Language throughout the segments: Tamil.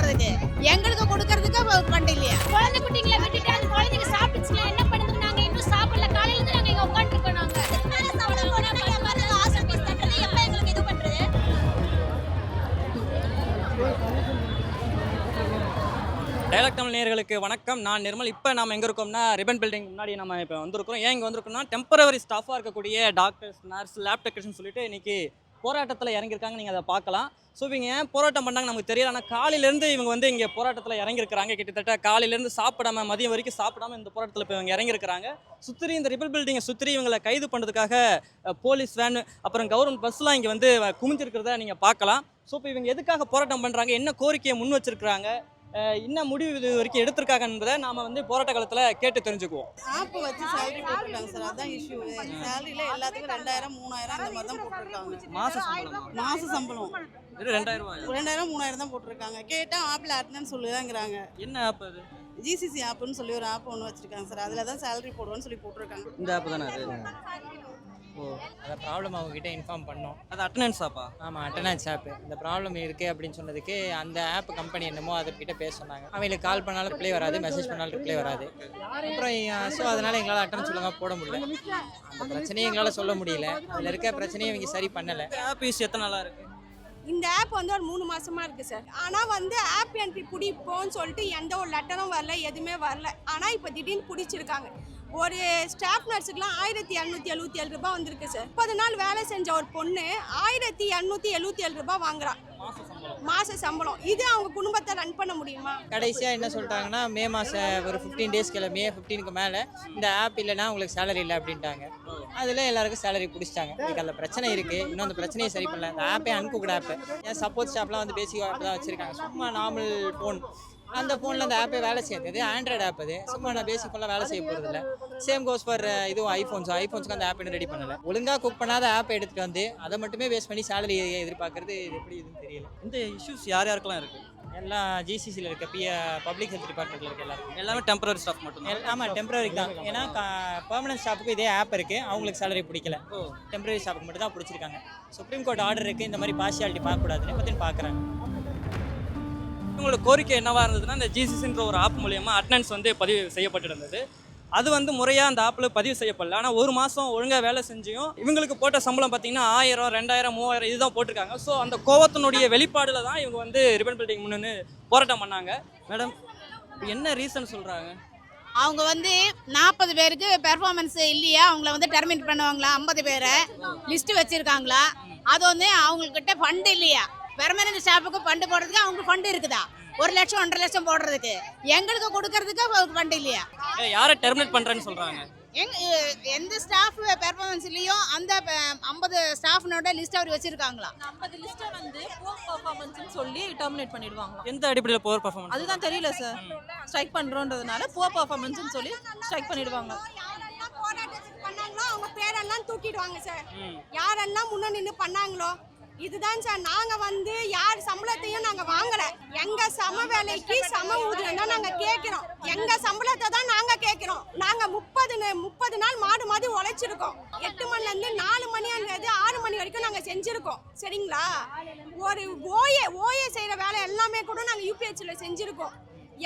போடுறதுக்கு, எங்களுக்கு கொடுக்கறதுக்கு ஃபண்ட் இல்லையா? குழந்தை குட்டிங்களை விட்டுட்டு அந்த குழந்தைங்க சாப்பிட்டுச்சுல என்ன பண்ணுது? நாங்க இன்னும் சாப்பிடல. காலையில இருந்து நாங்க இங்க உட்கார்ந்துருக்கோம். நாங்க டைலாக் தமிழ் நேயர்களுக்கு வணக்கம். நான் நிர்மல். இப்போ நம்ம எங்கே இருக்கோம்னா ரிபன் பில்டிங் முன்னாடி நம்ம இப்போ வந்திருக்கிறோம். ஏன் இங்கே வந்திருக்கோம்னா டெம்பரவரி ஸ்டாஃபாக இருக்கக்கூடிய டாக்டர்ஸ், நர்ஸ், லேப் டெக்னீஷியன் சொல்லிட்டு இன்றைக்கி போராட்டத்தில் இறங்கியிருக்காங்க. நீங்கள் அதை பார்க்கலாம். ஸோ இவங்க ஏன் போராட்டம் பண்ணாங்க நமக்கு தெரியல. ஆனால் காலையிலேருந்து இவங்க வந்து இங்கே போராட்டத்தில் இறங்கியிருக்கிறாங்க. கிட்டத்தட்ட காலையிலேருந்து சாப்பிடாம மதியம் வரைக்கும் சாப்பிடாம இந்த போராட்டத்தில் இப்போ இவங்க இறங்கியிருக்கிறாங்க. சுற்றி இந்த ரிபன் பில்டிங்கை சுற்றி இவங்களை கைது பண்ணுறதுக்காக போலீஸ் வேன் அப்புறம் கவர்மெண்ட் பஸ்லாம் இங்கே வந்து குமிஞ்சிருக்கிறத நீங்கள் பார்க்கலாம். ஸோ இப்போ இவங்க எதுக்காக போராட்டம் பண்ணுறாங்க, என்ன கோரிக்கையை முன் வச்சிருக்கிறாங்க, என்ன முடிவு இது வரைக்கும் எடுத்திருக்காங்க என்பதை நாம வந்து போராட்ட காலத்துல கேட்டு தெரிஞ்சுக்குவோம். ஆப் வச்சு சேலரி போட்டுருக்காங்க சார், அதான் இஷ்யூ. சேலரியில எல்லாத்துக்கும் 2000 3000 இந்த மாதிரி தான் போட்டுருக்காங்க. மாச சம்பளம் 2000 3000 தான் போட்டிருக்காங்க. கேட்டா ஆப்ல அட்டனன்ஸ் சொல்லுதாங்கிறாங்க. என்ன ஆப் அது? ஜிசிசி ஆப்னு சொல்லி ஒரு ஆப் ஒன்று வச்சிருக்காங்க சார், அதில் தான் சேலரி போடுவோன்னு சொல்லி போட்டிருக்காங்க. இந்த ஆப் தானே அது? ஓ, அந்த ப்ராப்ளம் அவங்ககிட்ட இன்ஃபார்ம் பண்ணோம். அது அட்டனன்ஸ் ஆப்பா? ஆமாம், அட்டனன்ஸ் ஆப். இந்த ப்ராப்ளம் இருக்குது அப்படின்னு சொன்னதுக்கு அந்த ஆப் கம்பெனி என்னமோ அதுக்கிட்ட பேச சொன்னாங்க. அவங்களுக்கு கால் பண்ணாலும் ரிப்ளை வராது, மெசேஜ் பண்ணாலும் ரிப்ளை வராது. அப்புறம் ஸோ அதனால் எங்களால் அட்டனன்ஸ் ஒழுங்காக போட முடியல. அந்த பிரச்சனையை எங்களால் சொல்ல முடியல. அதில் இருக்க பிரச்சனையை இவங்க சரி பண்ணலை. ஆப் யூஸ் எத்தனை நாளாக இருக்குது? இந்த ஆப் வந்து ஒரு 3 மாசமா இருக்கு சார். ஆனால் வந்து ஆப் என்ட்ரி பிடிப்போன்னு சொல்லிட்டு எந்த ஒரு லெட்டரும் வரல, எதுவுமே வரல. ஆனால் இப்போ திடீர்னு பிடிச்சிருக்காங்க. ஒரு ஸ்டாஃப் நர்ஸுக்குலாம் 1277 ரூபாய் வந்திருக்கு சார். 30 நாள் வேலை செஞ்ச ஒரு பொண்ணு 1277 ரூபாய் வாங்குறா மாச சம்பளம். இது அவங்க குடும்பத்தை ரன் பண்ண முடியுமா? கடைசியாக என்ன சொல்லிட்டாங்கன்னா, மே மாதம் ஒரு 15 டேஸ்க்கு மே 15க்கு மேலே இந்த ஆப் இல்லைன்னா உங்களுக்கு சேலரி இல்லை அப்படின்ட்டாங்க. அதில் எல்லாருக்கும் சேலரி பிடிச்சிட்டாங்க. இதுக்கு அந்த பிரச்சனை இருக்குது. இன்னும் அந்த பிரச்சனையை சரி பண்ணல. இந்த ஆப்பே அன்குக்ட் ஆப். ஏன் சப்போர்ட் ஸ்டாப்லாம் வந்து பேசிக் ஆப் தான் வச்சுருக்காங்க. சும்மா நார்மல் ஃபோன், அந்த ஃபோனில் அந்த ஆப்பே வேலை செய்யாது. ஆண்ட்ராய்டு ஆப் அது. சும்மா நான் பேசிக் ஃபோன்லாம் வேலை செய்ய போகிறது இல்லை. சேம் கோஸ் ஃபார் இதுவும் ஐஃபோன்ஸுக்கு அந்த ஆப் இன்னும் ரெடி பண்ணலை. ஒழுங்காக குக் பண்ணாத ஆப்பை எடுத்துகிட்டு வந்து அதை மட்டுமே பேஸ் பண்ணி சேலரி எதிர்பார்க்கறது இது எப்படி இதுன்னு தெரியல. இந்த இஷ்யூஸ் யார் யாருக்கெல்லாம் இருக்குது? எல்லாம் ஜிசிசியில் இருக்க பப்ளிக் ஹெல்த் டிபார்ட்மெண்ட்டில் இருக்க எல்லாருக்கும். எல்லாமே டெம்பரரி ஸ்டாஃப் மட்டும்? ஆமாம், டெம்பரரி தான். ஏன்னா பெர்மனன்ட் ஸ்டாஃபுக்கு இதே ஆப் இருக்குது, அவங்களுக்கு சேலரி பிடிக்கல. டெம்பரரி ஸ்டாஃபுக்கு மட்டும் தான் பிடிச்சிருக்காங்க. சுப்ரீம் கோர்ட் ஆர்டர் இருக்குது, இந்த மாதிரி பார்ஷியாலிட்டி பார்க்கக்கூடாதுன்னு பற்றி பார்க்குறேன். உங்களோட கோரிக்கை என்னவாக இருந்ததுன்னா, இந்த ஜிசிசின்ற ஒரு ஆப் மூலியமாக அட்டனன்ஸ் வந்து பதிவு செய்யப்பட்டிருந்தது. அது வந்து முறையாக அந்த ஆப்பில் பதிவு செய்யப்படல. ஆனால் ஒரு மாதம் ஒழுங்காக வேலை செஞ்சியும் இவங்களுக்கு போட்ட சம்பளம் பார்த்தீங்கன்னா 1000 2000 3000 இதுதான் போட்டிருக்காங்க. ஸோ அந்த கோவத்தினுடைய வெளிப்பாடில் தான் இவங்க வந்து ரிபன் பில்டிங் முன்னு போராட்டம் பண்ணாங்க. மேடம், என்ன ரீசன் சொல்கிறாங்க? அவங்க வந்து 40 பேருக்கு பெர்ஃபார்மன்ஸ் இல்லையா, அவங்கள வந்து டெர்மினேட் பண்ணுவாங்களா? 50 பேரை லிஸ்ட் வச்சிருக்காங்களா? அது வந்து அவங்கக்கிட்ட ஃபண்ட் இல்லையா? பெர்மனன்ட் ஸ்டாஃபுக்கு ஃபண்டு போடுறதுக்கு அவங்களுக்கு ஃபண்டு இருக்குதா? 1 லட்சம் 1.5 லட்சம் போடுறதுக்கு, எங்களுக்கு கொடுக்கறதுக்கு ஃபண்ட் இல்லையா? யாரை டெர்மினேட் பண்ணுறேன்னு சொல்கிறாங்க? எந்த ஸ்டாஃப் பெர்ஃபார்மன்ஸ் இல்லையோ அந்த 50 ஸ்டாஃப்னோட லிஸ்ட் அவர் வச்சிருக்காங்களா? 50 லிஸ்ட்டை வந்து புவர் பெர்ஃபார்மன்ஸ்னு சொல்லி டெர்மினேட் பண்ணிடுவாங்க. எந்த அடிப்படையில் புவர் பெர்ஃபார்மன்ஸ்? அதுதான் தெரியல சார். ஸ்ட்ரைக் பண்ணுறோன்றதுனால புவர் பெர்ஃபார்மன்ஸ்னு சொல்லி ஸ்ட்ரைக் பண்ணிடுவாங்க. யாரெல்லாம் போராட்டத்துக்கு பண்ணாங்களோ அவங்க பேரெல்லாம் தூக்கிடுவாங்க சார். யாரெல்லாம் முன்ன நின்று பண்ணாங்களோ இதுதான் சார். நாங்க வந்து யார் சம்பளத்தையும் நாங்க வாங்கல. எங்க சம வேலைக்கு சம ஊதியம் தான் நாங்க கேட்கிறோம். எங்க சம்பளத்தை தான் நாங்க கேட்கிறோம். நாங்க 30 நாள் மாடு மாதிரி உழைச்சிருக்கோம். 8 மணில இருந்து 4 மணின்றது 6 மணி வரைக்கும் நாங்க செஞ்சிருக்கோம். சரிங்களா? ஒரு ஓஏ செய்யற வேலை எல்லாமே கூட நாங்க யூபிஹெச்ல செஞ்சிருக்கோம்.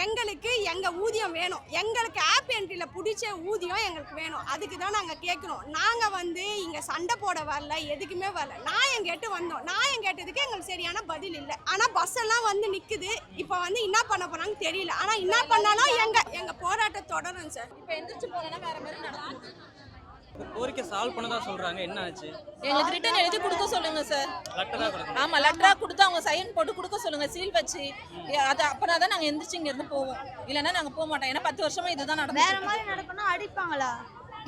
எங்களுக்கு எங்க ஊதியம் வேணும். எங்களுக்கு ஆப் என்ட்ரியில பிடிச்ச ஊதியம் எங்களுக்கு வேணும். அதுக்கு தான் நாங்க கேட்கிறோம். நாங்க வந்து இங்க சண்டை போட வரல, எதுக்குமே வரல. நான் கேட்டு வந்தோம். நான் கேட்டதுக்கு எங்களுக்கு சரியான பதில் இல்லை. ஆனா பஸ் எல்லாம் வந்து நிக்குது. இப்ப வந்து என்ன பண்ண போறாங்க தெரியல. ஆனா என்ன பண்ணாலும் எங்க போராட்டம் தொடரும் சார். இப்போ எந்திரிச்சு போனா வேற மாதிரி நடக்கும். கோரிக்கை சால்வ் பண்ணதா சொல்றாங்க. என்ன ஆச்சு? எங்களுக்கு ரிட்டன் எழுதி கொடுக்க சொல்லுங்க சார். லெட்டரா கொடுங்க. ஆமா, லெட்டரா கொடுத்து அவங்க சைன் போட்டு கொடுக்க சொல்லுங்க, சீல் வச்சு. அது அப்பதான் தான் நாங்க எந்திரிச்சு இங்க இருந்து போவோம். இல்லைன்னா நாங்க போக மாட்டோம். ஏன்னா 10 வருஷமா இதுதான் நடக்கும். வேற மாதிரி நடக்கணும், அடிப்பாங்களா?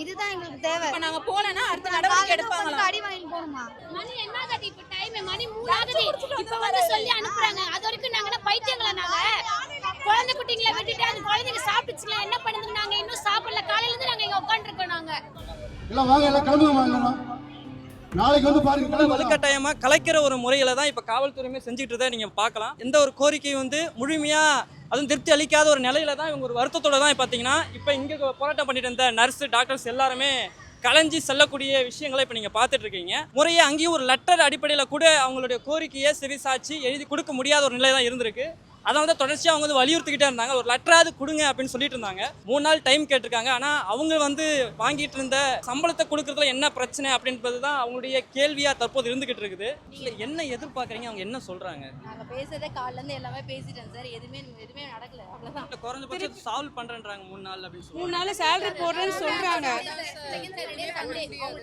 இதுதான் எங்களுக்கு தேவை. இப்ப நாங்க போலனா அடுத்த நடவடிக்கை எடுப்பாங்களா? அடி வாங்கி போணுமா? மணி என்ன ஆகுது? இப்ப டைம் மணி 3 ஆகுது. இப்ப வந்து சொல்லி அனுப்புறாங்க. அது வரைக்கும் நாங்க என்ன பைத்தியங்களா? நாங்க குழந்தை குட்டிங்களை விட்டுட்டு அந்த குழந்தைங்க சாப்பிட்டுச்சுல என்ன பண்ணுது? நாங்க இன்னும் சாப்பிடல. காலையில இருந்து நாங்க இங்க உட்கார்ந்துருக்கோம். நாங்க எல்லாம் வாங்க, எல்லாம் கிளம்புங்க. நாளைக்கு வந்து பாருங்க. வலுக்கட்டாயமா கலைக்கிற ஒரு முறையில தான் இப்ப காவல்துறையுமே செஞ்சுட்டு நீங்க பார்க்கலாம். எந்த ஒரு கோரிக்கையும் வந்து முழுமையா அதுவும் திருப்தி அளிக்காத ஒரு நிலையில தான் இவங்க ஒரு வருத்தத்தோட தான் பார்த்தீங்கன்னா இப்போ இங்கே போராட்டம் பண்ணிட்டு இருந்த நர்ஸு டாக்டர்ஸ் எல்லாருமே கலைஞ்சி செல்லக்கூடிய விஷயங்களை இப்போ நீங்கள் பார்த்துட்டு இருக்கீங்க. முறையே அங்கேயும் ஒரு லெட்டர் அடிப்படையில் கூட அவங்களுடைய கோரிக்கையை செவிசாய்ச்சி எழுதி கொடுக்க முடியாத ஒரு நிலை தான் இருந்திருக்கு. அதை வந்து தொடர்ச்சியாக அவங்க வந்து வலியுறுத்திக்கிட்டே இருந்தாங்க. ஒரு லெட்டராவது கொடுங்க அப்படின்னு சொல்லிட்டு இருந்தாங்க. 3 நாள் டைம் கேட்டிருக்காங்க. ஆனால் அவங்க வந்து வாங்கிட்டு இருந்த சம்பளத்தை கொடுக்கறதுல என்ன பிரச்சனை அப்படின்றது தான் அவங்களுடைய கேள்வியாக தற்போது இருந்துகிட்டு இருக்குது. இல்லை என்ன எதிர்பார்க்குறீங்க, அவங்க என்ன சொல்கிறாங்க? நாங்க பேசுறதே காலைல இருந்து எல்லாமே பேசிட்டேன் சார். எதுவுமே நடக்கல. அவ்வளவுதான். குறைஞ்சபட்சம் சால்வ் பண்ணுறேன்றாங்க 3 நாள் அப்படின்னு 3 சொல்லுவாங்க. நாள் சேலரி போடுறேன்னு சொல்றாங்க.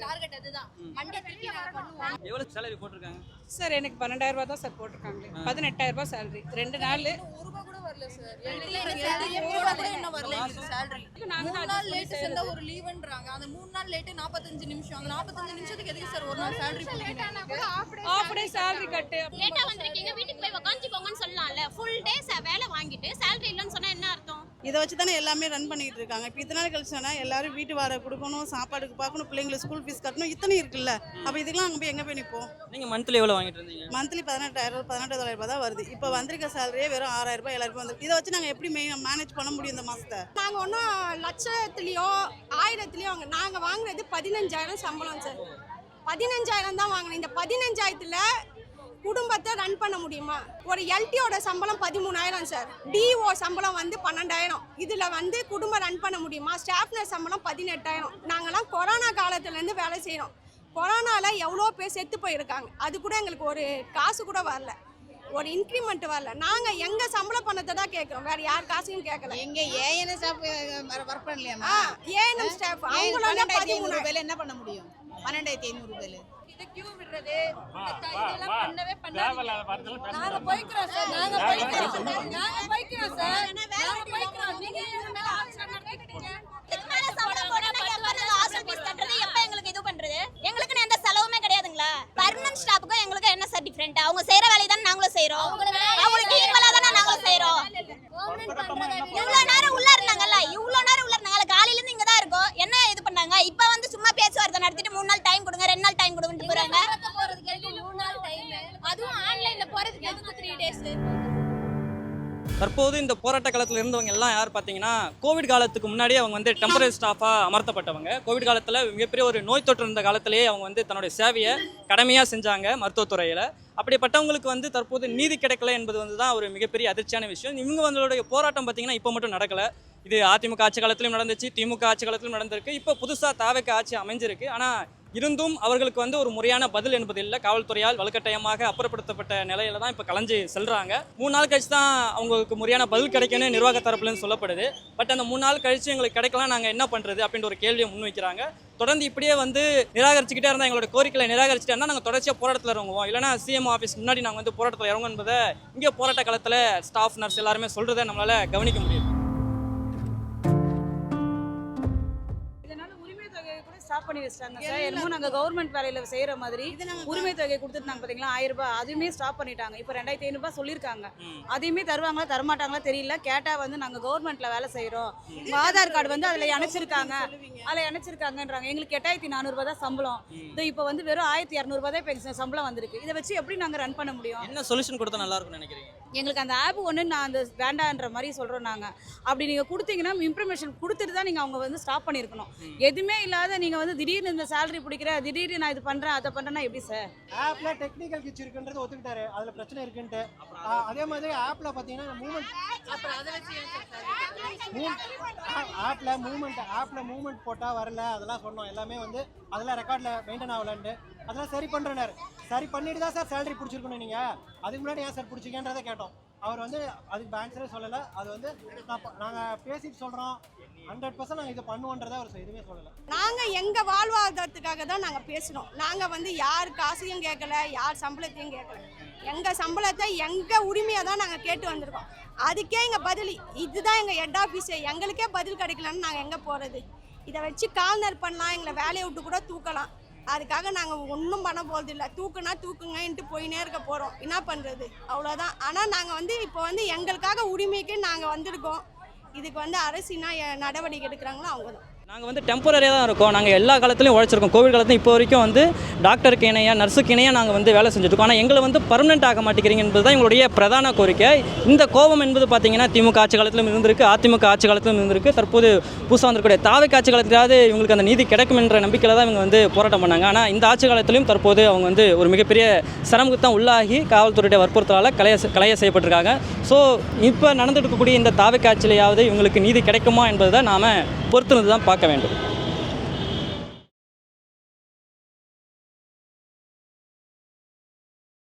டார்கெட் அதுதான். மண்டே திருப்பி நாங்க பண்ணுவோம். எவ்வளோ சேலரி போட்டிருக்காங்க? சார் எனக்கு 12,000 ரூபாய் தான் சார் போட்டிருக்காங்க. 18,000 ரூபாய் சேலரி 2 நாள். ஒரு லீவ்ன்றாங்க. அந்த 3 நாள் லேட் 45 நிமிஷம். அந்த 45 நிமிஷத்துக்கு எதுக்கு சார் ஒரு நாள் சேலரி போடுறீங்க? அப்படியே சேலரி கட்டு. லேட்டா வந்திருக்கீங்க, வீட்டுக்கு போய் உட்காந்துக்கோங்கன்னு சொல்லலாம்ல. ஃபுல் டே வேலை வாங்கிட்டு சேலரி இல்லைன்னு சொன்னா என்ன அர்த்தம்? இதை வச்சு தானே எல்லாமே ரன் பண்ணிட்டு இருக்காங்க. இப்போ இத்தனை நாள் கழிச்சுனா எல்லாரும் வீட்டு வாடகை கொடுக்கணும், சாப்பாடுக்கு பார்க்கணும், பிள்ளைங்களுக்கு ஸ்கூல் ஃபீஸ் கட்டணும், இத்தனை இருக்குல்ல. அப்போ இதுக்கெல்லாம் அங்கே போய் எங்கே போய் நிற்போம்? நீங்கள் மந்த்லி எவ்வளோ வாங்கிட்டு இருந்தீங்க? மந்த்லி 18,000 ரூபாய் தான் வருது. இப்போ வந்திருக்க சேலரியே வெறும் 6,000 ரூபாய் 7,000 ரூபாய் வந்து. இதை வச்சு நாங்கள் எப்படி மேனேஜ் பண்ண முடியும் இந்த மாதத்தை? நாங்கள் ஒன்றும் லட்சத்துலேயோ 1000த்துலேயோ நாங்கள் வாங்குறது 15,000 சம்பளம் சார். 15,000 தான் வாங்கினேன். இந்த 15,000த்தில் குடும்பத்தை ரன் பண்ண முடியுமா? ஒரு எல்டியோட சம்பளம் 13,000 சார். டிஓ சம்பளம் வந்து 12,000. இதில் வந்து குடும்பம் ரன் பண்ண முடியுமா? ஸ்டாஃப் நர்ஸ் சம்பளம் 18,000. நாங்கள்லாம் கொரோனா காலத்துலேருந்து வேலை செய்கிறோம். கொரோனாவில் எவ்வளோ பேர் செத்து போயிருக்காங்க. அது கூட எங்களுக்கு ஒரு காசு கூட வரல, ஒரு இன்க்ரிமெண்ட் வரல. நாங்கள் எங்கள் சம்பள பணத்தை தான் கேட்குறோம், வேறு யார் காசையும் கேட்கல. எங்க ஏஎன்எம் ஸ்டாஃப் ஒர்க் பண்ணலையாமா? ஏஎன்எம் ஸ்டாஃப் அவங்களோட 13,500 என்ன பண்ண முடியும்? 12,500 இது கியூ விடுறது இதெல்லாம் பண்ணவே பண்ணாதீங்க. நாங்க போய்க்கிறோம் சார். நாங்க போய்க்கிறோம் சார். நீங்க என்ன மேல ஆக்ஷன் நடத்திட்டீங்க? இதுக்கு மேல சம்பளம் போடணும், எப்ப நாங்க ஹாஸ்டல் ஃபீஸ் கட்டுறது, எப்ப எங்களுக்கு இது பண்றது? எங்களுக்கு எந்த செலவுமே கிடையாதுங்களா? பர்மனன்ட் ஸ்டாஃப்க்கும் எங்களுக்கு என்ன சார் டிஃபரெண்ட்? அவங்க செய்யற வேலையை தான் நாங்களும் செய்றோம். அவங்களுக்கு ஈக்குவலா தானே நாங்களும் செய்றோம். இவ்வளவு நேரம் உள்ள இருந்தாங்கல்ல, காலையில இருந்து இங்க தான் இருக்கோம். என்ன இது பண்ணாங்க? இப்ப வந்து சும்மா பேச்சுவார்த்தை நடத்திட்டு 3 நாள் டைம் கொடுங்க, 2 நாள் டைம் கொடுங்கன்னு போறாங்க. போறதுக்கு 3 நாள் டைம். அதுவும் ஆன்லைன்ல போறதுக்கு எதுக்கு 3 டேஸ்? தற்போது இந்த போராட்ட காலத்தில் இருந்தவங்க எல்லாம் யார் பார்த்தீங்கன்னா, கோவிட் காலத்துக்கு முன்னாடியே அவங்க வந்து டெம்பரரி ஸ்டாஃபாக அமர்த்தப்பட்டவங்க. கோவிட் காலத்தில் மிகப்பெரிய ஒரு நோய் தொற்று இருந்த காலத்திலேயே அவங்க வந்து தன்னுடைய சேவையை கடமையாக செஞ்சாங்க மருத்துவத்துறையில். அப்படிப்பட்டவங்களுக்கு வந்து தற்போது நீதி கிடைக்கல என்பது வந்து தான் ஒரு மிகப்பெரிய அதிர்ச்சியான விஷயம். இவங்களுடைய போராட்டம் பார்த்தீங்கன்னா இப்போ மட்டும் நடக்கலை. இது அதிமுக ஆட்சி காலத்திலும் நடந்துச்சு, திமுக ஆட்சி காலத்திலும் நடந்திருக்கு, இப்போ புதுசாக தாவேக்கா ஆட்சி அமைஞ்சிருக்கு. ஆனால் இருந்தும் அவர்களுக்கு வந்து ஒரு முறையான பதில் என்பது இல்லை. காவல்துறையால் வலுக்கட்டாயமாக அப்புறப்படுத்தப்பட்ட நிலையில தான் இப்போ கலைஞ்சு செல்றாங்க. 3 நாள் கழிச்சு தான் அவங்களுக்கு முறையான பதில் கிடைக்குன்னு நிர்வாக தரப்புலன்னு சொல்லப்படுது. பட் அந்த 3 நாள் கழிச்சு எங்களுக்கு கிடைக்கலாம், நாங்கள் என்ன பண்ணுறது அப்படின்ற ஒரு கேள்வியை முன்வைக்கிறாங்க. தொடர்ந்து இப்படியே வந்து நிராகரிச்சுக்கிட்டே இருந்தால், எங்களோட கோரிக்கையை நிராகரிச்சுட்டே இருந்தால் நாங்கள் தொடர்ச்சியாக போராட்டத்தில் இறங்குவோம், இல்லைனா சிஎம் ஆஃபீஸ் முன்னாடி நாங்கள் வந்து போராட்டத்தில் இறங்கும் என்பதை இங்கே போராட்ட காலத்தில் ஸ்டாஃப் நர்ஸ் எல்லாருமே சொல்கிறத நம்மளால் கவனிக்க முடியும். ஸ்டாப் பண்ணி வச்சிட்டாங்க சார். என்னமோ நாங்கள் கவர்மெண்ட் வேலையில் செய்கிற மாதிரி உரிமை தொகை கொடுத்துருந்தாங்க பார்த்தீங்களா, 1000 ரூபாய். அதுவுமே ஸ்டாப் பண்ணிட்டாங்க. இப்போ 2,500 ரூபாய் சொல்லியிருக்காங்க. அதையுமே தருவாங்களா தரமாட்டாங்களா தெரியல. கேட்டால் வந்து நாங்கள் கவர்மெண்ட்டில் வேலை செய்கிறோம், ஆதார் கார்டு வந்து அதில் இணைச்சிருக்காங்கன்றாங்க. எங்களுக்கு 8,400 ரூபாய் தான் சம்பளம். இப்போ வந்து வெறும் 1,200 ரூபாய் தான் இப்போ சம்பளம் வந்திருக்கு. இதை வச்சு எப்படி நாங்கள் ரன் பண்ண முடியும்? என்ன சொல்யூஷன் கொடுத்தா நல்லா இருக்கும்னு நினைக்கிறீங்க? எங்களுக்கு அந்த ஆப் ஒன்று நான் அந்த வேண்டான்ற மாதிரி சொல்கிறோம். நாங்கள் அப்படி நீங்கள் கொடுத்தீங்கன்னா இன்ஃபர்மேஷன் கொடுத்துட்டு தான் நீங்கள் அவங்க வந்து ஸ்டாப் பண்ணியிருக்கணும். எதுவுமே இல்லாத நீங்கள் வந்து திடீர்னு இந்த சேலரி பிடிக்கிறேன், திடீர்னு நான் இது பண்ணுறேன் அதை பண்ணுறேன்னா எப்படி சார்? ஆப்ல டெக்னிக்கல் கிச் இருக்குன்றது ஒத்துக்கிட்டாரு, அதில் பிரச்சனை இருக்குன்ட்டு. அதே மாதிரி ஆப்ல பார்த்தீங்கன்னா மூவ்மெண்ட் போட்டால் வரல, அதெல்லாம் சொன்னோம். எல்லாமே வந்து அதெல்லாம் ரெக்கார்டில் மெயின்டைன் ஆகலன்ட்டு அதெல்லாம் சரி பண்ணுறேன். சரி பண்ணிட்டு தான் சார் சேலரி பிடிச்சிருக்கணும். நீங்கள் அதுக்கு முன்னாடி ஏன் சார் பிடிச்சிக்கன்றதை கேட்டோம். அவர் வந்து அதுக்கு ஆன்சரே சொல்லலை. அது வந்து நாங்கள் பேசிட்டு சொல்கிறோம், 100% நாங்கள் இதை பண்ணுவோன்றதை அவர் எதுவுமே சொல்லலை. நாங்கள் எங்கள் வாழ்வாதாரத்துக்காக தான் நாங்கள் பேசுகிறோம். நாங்கள் வந்து யார் காசையும் கேட்கல, யார் சம்பளத்தையும் கேட்கல. எங்கள் சம்பளத்தை எங்கள் உரிமையை தான் நாங்கள் கேட்டு வந்திருக்கோம். அதுக்கே எங்கள் பதில் இதுதான். எங்கள் ஹெட் ஆஃபீஸு எங்களுக்கே பதில் கிடைக்கலன்னு நாங்கள் எங்கே போகிறது? இதை வச்சு கார்னர் பண்ணலாம், எங்களை வேலையை விட்டு கூட தூக்கலாம். அதுக்காக நாங்கள் ஒன்றும் பண்ண போகிறது இல்லை. தூக்குனா தூக்குங்கன்ட்டு போயினே இருக்க போகிறோம். என்ன பண்ணுறது? அவ்வளோதான். ஆனால் நாங்கள் வந்து இப்போ வந்து எங்களுக்காக உரிமைக்கு நாங்கள் வந்திருக்கோம். இதுக்கு வந்து அரசினா நடவடிக்கை எடுக்கிறாங்களோ அவங்க தான். நாங்கள் வந்து டெம்பரரியாக தான் இருக்கோம். நாங்கள் எல்லா காலத்துலையும் உழைச்சிருக்கோம். கோவிட் காலத்துலையும் இப்போ வரைக்கும் வந்து டாக்டருக்கு இணையாக நர்ஸுக்கு இணையாக நாங்கள் வந்து வேலை செஞ்சுருக்கோம். ஆனால் எங்களை வந்து பர்மனெண்ட் ஆக மாட்டேங்கிறீங்க என்பது தான் எங்களுடைய பிரதான கோரிக்கை. இந்த கோபம் என்பது பார்த்தீங்கன்னா திமுக ஆட்சி காலத்திலும் இருந்திருக்கு, அதிமுக ஆட்சி காலத்திலும் இருந்திருக்கு. தற்போது புதுசாக வந்திருக்கக்கூடிய தாவை ஆட்சி காலத்திலாவது இவங்களுக்கு அந்த நீதி கிடைக்கும் என்ற நம்பிக்கையில் தான் இவங்க வந்து போராட்டம் பண்ணாங்க. ஆனால் இந்த ஆட்சி காலத்திலையும் தற்போது அவங்க வந்து ஒரு மிகப்பெரிய சிரமத்துக்கு தான் உள்ளாகி காவல்துறையுடைய வற்புறுத்தலால் கலைய செய்யப்பட்டிருக்காங்க. ஸோ இப்போ நடந்துட்டு இருக்கக்கூடிய இந்த தாவை ஆட்சியிலையாவது இவங்களுக்கு நீதி கிடைக்குமா என்பதை நாம் பொறுத்திருந்து தான் பார்க்க வேண்டும்.